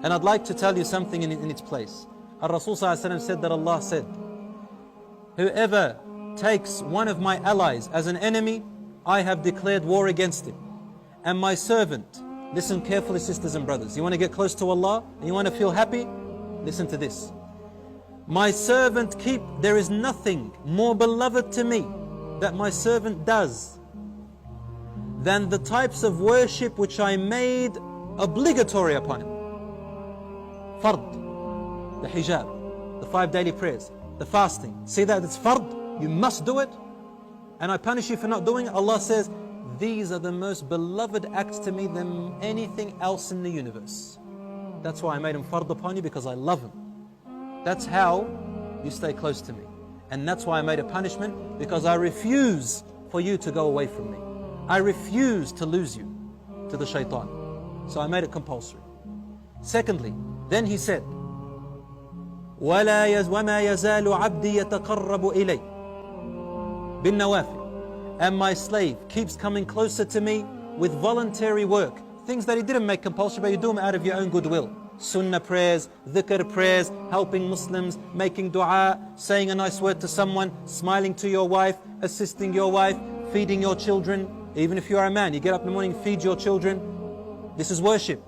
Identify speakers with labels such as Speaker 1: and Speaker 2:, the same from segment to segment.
Speaker 1: And I'd like to tell you something in its place. Rasul ﷺ said that Allah said, whoever takes one of my allies as an enemy, I have declared war against him. And my servant, listen carefully sisters and brothers, you want to get close to Allah and you want to feel happy? Listen to this. My servant there is nothing more beloved to me that my servant does than the types of worship which I made obligatory upon him. Fard, the hijab, the 5 daily prayers, the fasting. See that it's fard, you must do it. And I punish you for not doing it. Allah says, these are the most beloved acts to me than anything else in the universe. That's why I made them fard upon you, because I love them. That's how you stay close to me. And that's why I made a punishment, because I refuse for you to go away from me. I refuse to lose you to the shaitan. So I made it compulsory. Secondly, then he said, وَمَا يَزَالُ عَبْدِي يَتَقَرَّبُ إِلَيْ بِالنَّوَافِلِ. And my slave keeps coming closer to me with voluntary work. Things that he didn't make compulsory, but you do them out of your own goodwill. Sunnah prayers, dhikr prayers, helping Muslims, making dua, saying a nice word to someone, smiling to your wife, assisting your wife, feeding your children. Even if you are a man, you get up in the morning, feed your children. This is worship.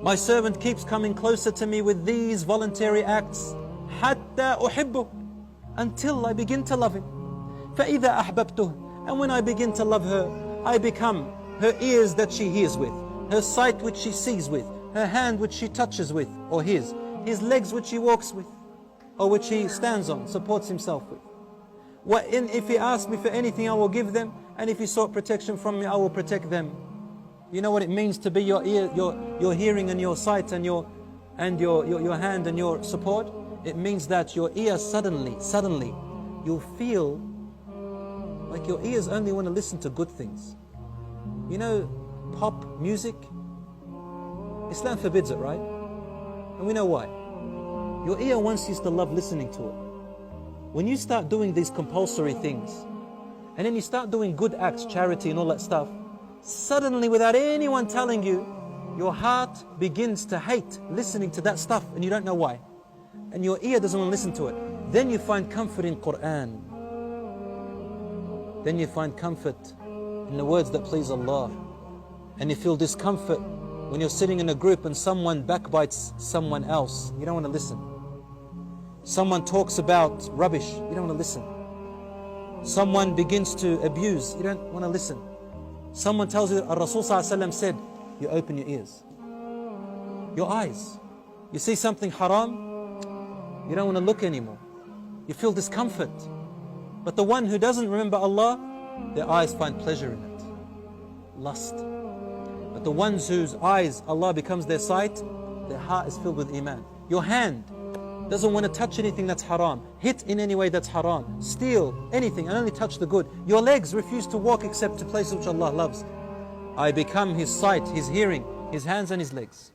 Speaker 1: My servant keeps coming closer to me with these voluntary acts, حَتَّى أُحِبُّهُ, until I begin to love him. فَإِذَا أَحْبَبْتُهُ, and when I begin to love her, I become her ears that she hears with, her sight which she sees with, her hand which she touches with, or his legs which he walks with, or which he stands on, supports himself with. If he asks me for anything, I will give them, and if he sought protection from me, I will protect them. You know what it means to be your ear, your hearing and your sight and your hand and your support? It means that your ear suddenly, you'll feel like your ears only want to listen to good things. You know, pop music? Islam forbids it, right? And we know why. Your ear once used to love listening to it. When you start doing these compulsory things, and then you start doing good acts, charity and all that stuff, suddenly without anyone telling you, your heart begins to hate listening to that stuff, and you don't know why. And your ear doesn't want to listen to it. Then you find comfort in Quran. Then you find comfort in the words that please Allah. And you feel discomfort when you're sitting in a group and someone backbites someone else. You don't want to listen. Someone talks about rubbish. You don't want to listen. Someone begins to abuse. You don't want to listen. Someone tells you that Rasul ﷺ said, you open your ears, your eyes. You see something haram, you don't want to look anymore. You feel discomfort. But the one who doesn't remember Allah, their eyes find pleasure in it, lust. But the ones whose eyes, Allah becomes their sight, their heart is filled with iman. Your hand doesn't want to touch anything that's haram, hit in any way that's haram, steal anything and only touch the good. Your legs refuse to walk except to places which Allah loves. I become his sight, his hearing, his hands and his legs.